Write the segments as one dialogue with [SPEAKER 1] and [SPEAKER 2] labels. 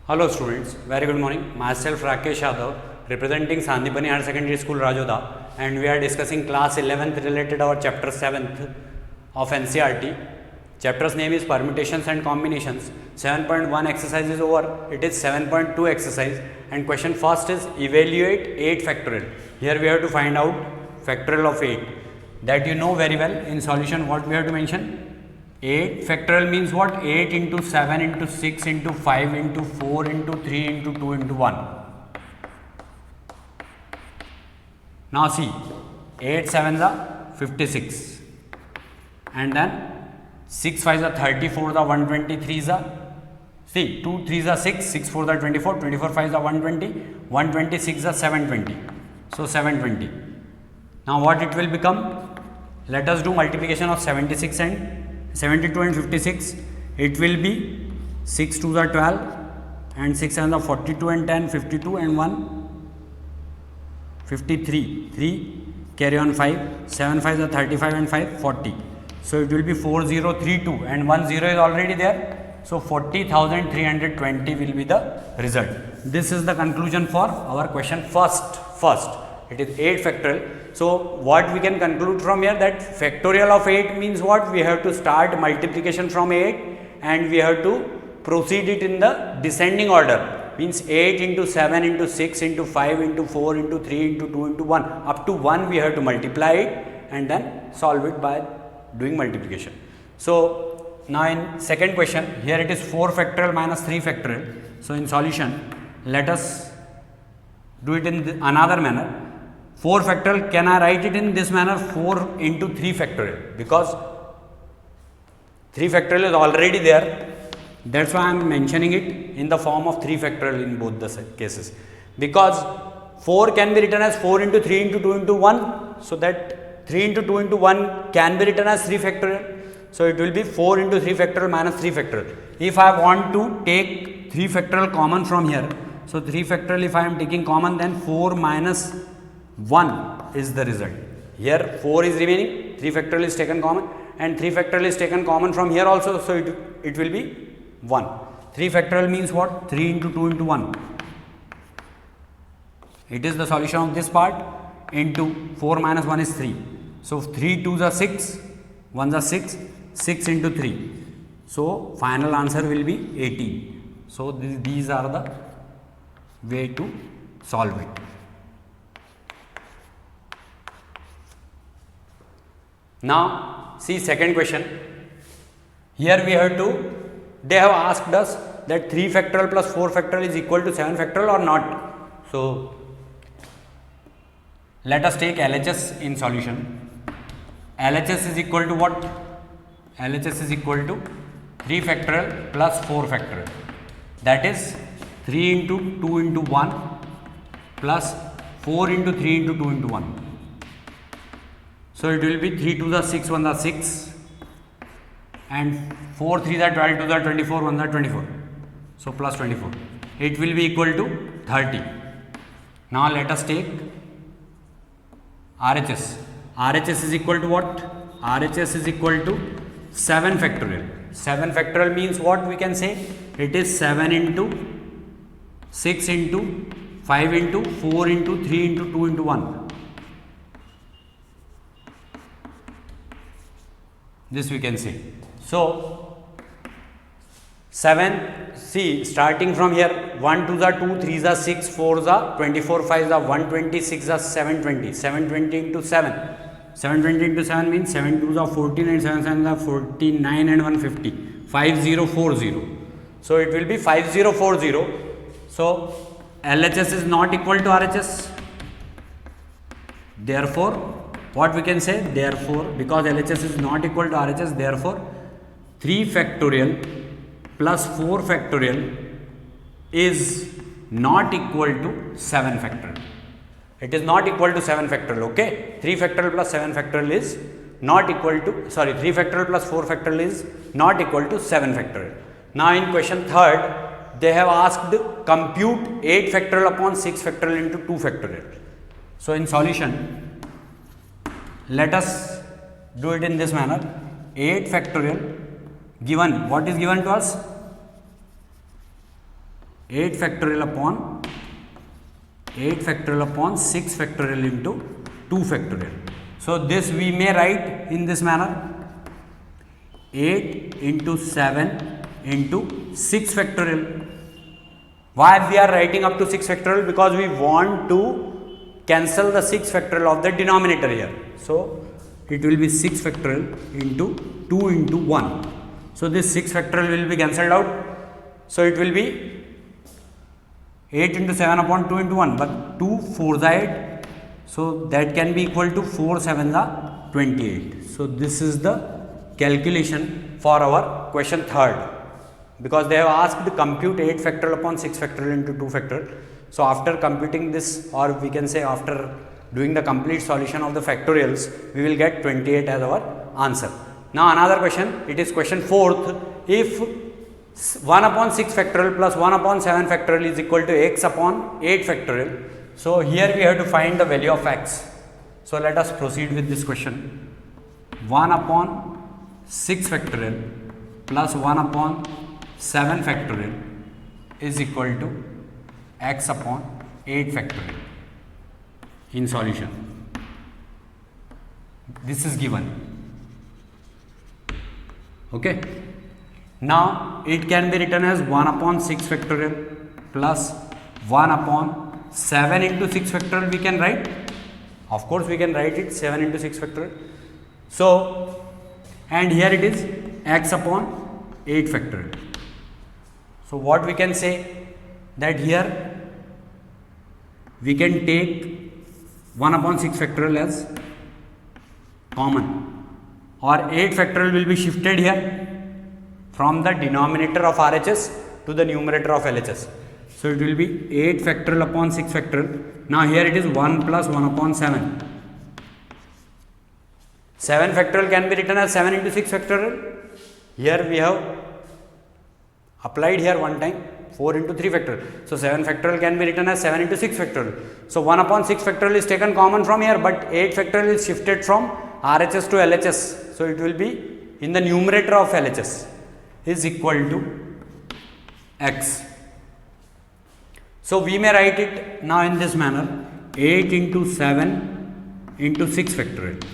[SPEAKER 1] Hello students, very good morning. Myself Rakesh Yadav, representing Sandipani Higher Secondary School Rajoda, and we are discussing class 11th related our chapter 7th of NCERT. Chapter's name is Permutations and Combinations. 7.1 exercise is over. It is 7.2 exercise, and question first is evaluate 8 factorial. Here we have to find out factorial of 8. That you know very well. In solution, what we have to mention? 8 factorial means what? 8 into 7 into 6 into 5 into 4 into 3 into 2 into 1. Now see, 8 7s are 56, and then 6 5s are 34, the 123s are, see 2 3s are 6, 6 4s are 24, 24 5s are 120, 126 are 720. So 720. Now what it will become? Let us do multiplication of 76 and 72 and 56. It will be 6 2s are 12 and 6 7s are 42 and 10 52 and 1 53, 3 carry on 5, 7 5s are 35 and 5 40. So it will be 4032 and 10 is already there. So 40,320 will be the result. This is the conclusion for our question first. It is 8 factorial. So what we can conclude from here, that factorial of 8 means what? We have to start multiplication from 8 and we have to proceed it in the descending order. Means 8 into 7 into 6 into 5 into 4 into 3 into 2 into 1. Up to 1 we have to multiply it and then solve it by doing multiplication. So now in second question, here it is 4 factorial minus 3 factorial. So in solution, let us do it in another manner. 4 factorial, can I write it in this manner? 4 into 3 factorial, because 3 factorial is already there. That's why I am mentioning it in the form of 3 factorial in both the cases, because 4 can be written as 4 into 3 into 2 into 1. So that 3 into 2 into 1 can be written as 3 factorial. So it will be 4 into 3 factorial minus 3 factorial. If I want to take 3 factorial common from here, so 3 factorial if I am taking common, then 4 minus 1 is the result. Here 4 is remaining, 3 factorial is taken common, and 3 factorial is taken common from here also. So it will be 1. 3 factorial means what? 3 into 2 into 1. It is the solution of this part into 4 minus 1 is 3. So 3 2s are 6, 1s are 6, 6 into 3. So final answer will be 18. So these are the way to solve it. Now see second question. Here we have to, they have asked us that 3 factorial plus 4 factorial is equal to 7 factorial or not. So let us take LHS in solution. LHS is equal to what? LHS is equal to 3 factorial plus 4 factorial. That is 3 into 2 into 1 plus 4 into 3 into 2 into 1. So it will be 3 2s are 6, 1s are 6, and 4 3s are 12, 2s are 24, 1s are 24. So plus 24. It will be equal to 30. Now let us take RHS. RHS is equal to what? RHS is equal to 7 factorial. 7 factorial means what we can say? It is 7 into 6 into 5 into 4 into 3 into 2 into 1. This we can see. So 7, see starting from here, 1 2s are 2, 3s are 6, 4s are 24, 5s are 120, 6 are 720, 720 into 7. 720 into 7 means 7 2s are 14 and 7 7s are 49 and 150. 5040. So it will be 5040. So LHS is not equal to RHS. Therefore, what we can say? Therefore, because LHS is not equal to RHS, therefore 3 factorial plus 4 factorial is not equal to 7 factorial. It is not equal to 7 factorial, okay? 3 factorial plus 7 factorial is not equal to, 3 factorial plus 4 factorial is not equal to 7 factorial. Now in question third, they have asked compute 8 factorial upon 6 factorial into 2 factorial. So in solution, let us do it in this manner. 8 factorial given, what is given to us? 8 factorial upon 8 factorial upon 6 factorial into 2 factorial. So this we may write in this manner: 8 into 7 into 6 factorial. Why we are writing up to 6 factorial? Because we want to cancel the 6 factorial of the denominator here. So it will be 6 factorial into 2 into 1. So this 6 factorial will be cancelled out. So it will be 8 into 7 upon 2 into 1, but 2 4s are 8. So that can be equal to 4 7s are 28. So this is the calculation for our question 3rd. Because they have asked to compute 8 factorial upon 6 factorial into 2 factorial. So after computing this, or we can say after doing the complete solution of the factorials, we will get 28 as our answer. Now another question, it is question 4th. If 1 upon 6 factorial plus 1 upon 7 factorial is equal to x upon 8 factorial. So here we have to find the value of x. So let us proceed with this question. 1 upon 6 factorial plus 1 upon 7 factorial is equal to x upon 8 factorial in solution. This is given. Okay. Now it can be written as 1 upon 6 factorial plus 1 upon 7 into 6 factorial we can write. Of course we can write it 7 into 6 factorial. So, and here it is x upon 8 factorial. So what we can say, that here we can take 1 upon 6 factorial as common, or 8 factorial will be shifted here from the denominator of RHS to the numerator of LHS. So it will be 8 factorial upon 6 factorial. Now here it is 1 plus 1 upon 7. 7 factorial can be written as 7 into 6 factorial. Here we have applied here one time 4 into 3 factorial. So 7 factorial can be written as 7 into 6 factorial. So 1 upon 6 factorial is taken common from here, but 8 factorial is shifted from RHS to LHS. So it will be in the numerator of LHS is equal to x. So we may write it now in this manner: 8 into 7 into 6 factorial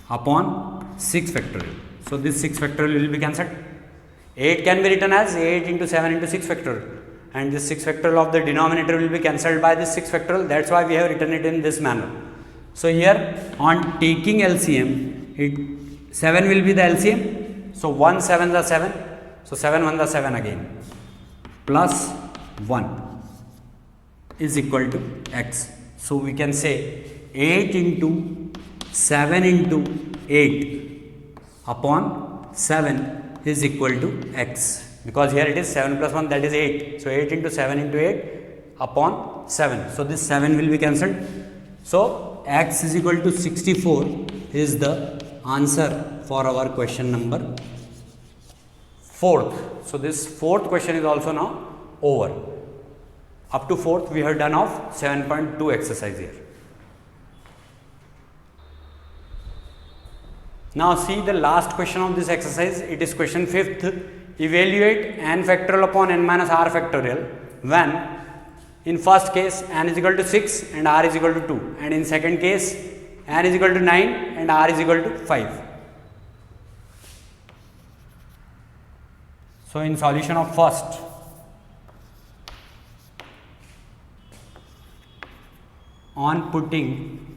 [SPEAKER 1] upon 6 factorial. So this 6 factorial will be cancelled. 8 can be written as 8 into 7 into 6 factorial, and this 6 factorial of the denominator will be cancelled by this 6 factorial. That's why we have written it in this manner. So here on taking LCM, 7 will be the LCM. So 1 7s are 7. So 7 1s are 7 again, plus 1 is equal to x. So we can say 8 into 7 into 8 upon 7 is equal to x, because here it is 7 plus 1, that is 8. So 8 into 7 into 8 upon 7. So this 7 will be cancelled. So x is equal to 64 is the answer for our question number 4th. So this 4th question is also now over. Up to 4th we have done of 7.2 exercise here. Now see the last question of this exercise. It is question 5th. Evaluate n factorial upon n minus r factorial when in first case n is equal to 6 and r is equal to 2, and in second case n is equal to 9 and r is equal to 5. So in solution of first, on putting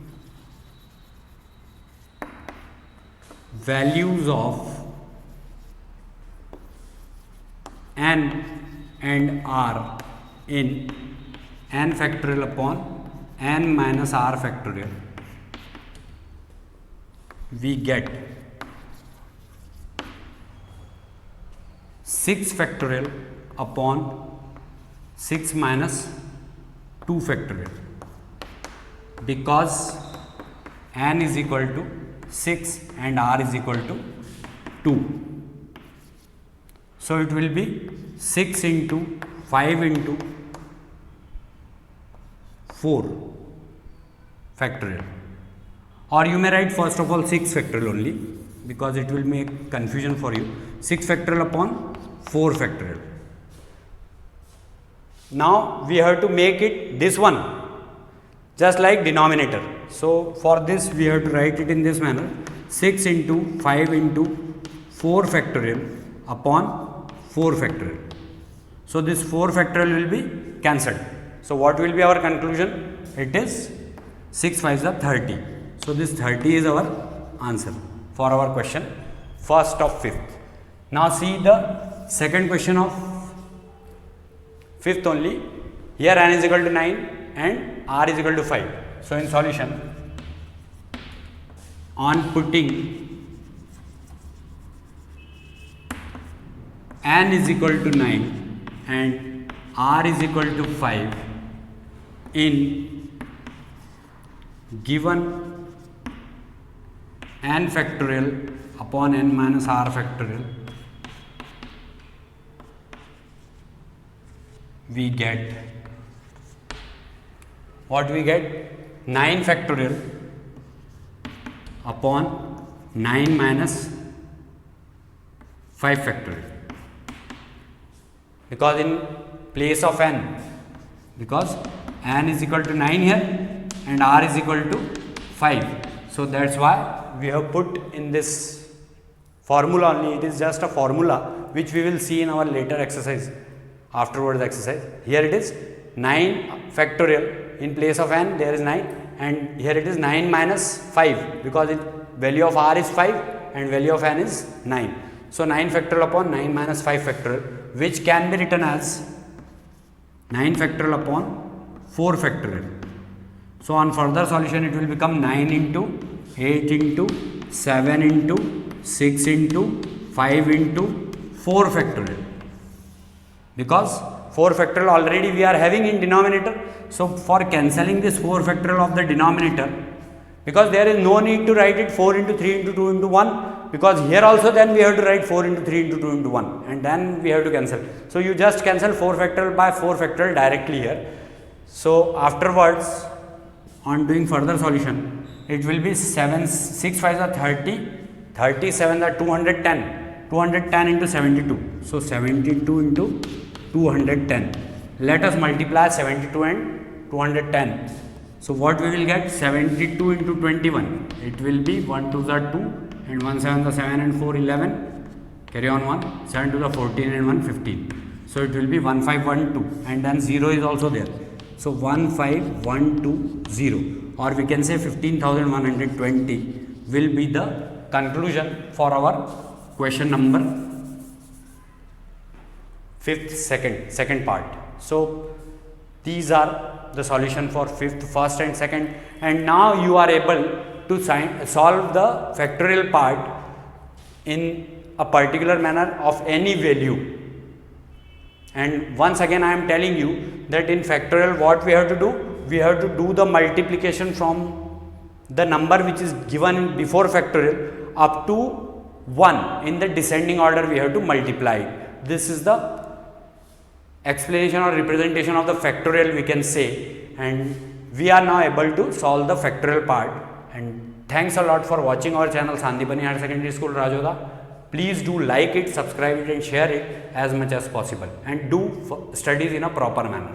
[SPEAKER 1] values of n and r in n factorial upon n minus r factorial, we get 6 factorial upon 6 minus 2 factorial, because n is equal to 6 and r is equal to 2. So it will be 6 into 5 into 4 factorial, or you may write first of all 6 factorial only, because it will make confusion for you. 6 factorial upon 4 factorial. Now we have to make it this one just like denominator. So for this we have to write it in this manner: 6 into 5 into 4 factorial upon 4 factorial. So this 4 factorial will be cancelled. So what will be our conclusion? It is 6 5s are 30. So this 30 is our answer for our question first of fifth. Now see the second question of fifth only. Here n is equal to 9 and r is equal to 5. So in solution, on putting n is equal to 9 and r is equal to 5 in given n factorial upon n minus r factorial, we get what we get? 9 factorial upon 9 minus 5 factorial, because in place of n, because n is equal to 9 here and r is equal to 5. So that's why we have put in this formula only. It is just a formula which we will see in our later exercise, afterwards exercise. Here it is 9 factorial, in place of n there is 9, and here it is 9 minus 5, because value of r is 5 and value of n is 9. So 9 factorial upon 9 minus 5 factorial, which can be written as 9 factorial upon 4 factorial. So on further solution it will become 9 into 8 into 7 into 6 into 5 into 4 factorial, because 4 factorial already we are having in denominator. So for cancelling this 4 factorial of the denominator, because there is no need to write it 4 into 3 into 2 into 1, because here also then we have to write 4 into 3 into 2 into 1 and then we have to cancel. So you just cancel 4 factorial by 4 factorial directly here. So afterwards, on doing further solution, it will be 7, 6 5s are 30, 37 are 210, 210 into 72. So 72 into 210. Let us multiply 72 and 210. So what we will get? 72 into 21. It will be 1 2s are 2 and 1 7 are 7 and 4 11. Carry on 1, 7 2s are 14 and 1 15. So it will be 1 5 1 2 and then 0 is also there. So 1 5 1 2 0, or we can say 15,120 will be the conclusion for our question number fifth second part. So these are the solution for fifth, first and second, and now you are able to solve the factorial part in a particular manner of any value. And once again I am telling you that in factorial what we have to do? We have to do the multiplication from the number which is given before factorial up to 1 in the descending order. We have to multiply it. This is the explanation or representation of the factorial, we can say, and we are now able to solve the factorial part. And thanks a lot for watching our channel Sandipani Higher Secondary School, Rajoda. Please do like it, subscribe it and share it as much as possible, and do studies in a proper manner.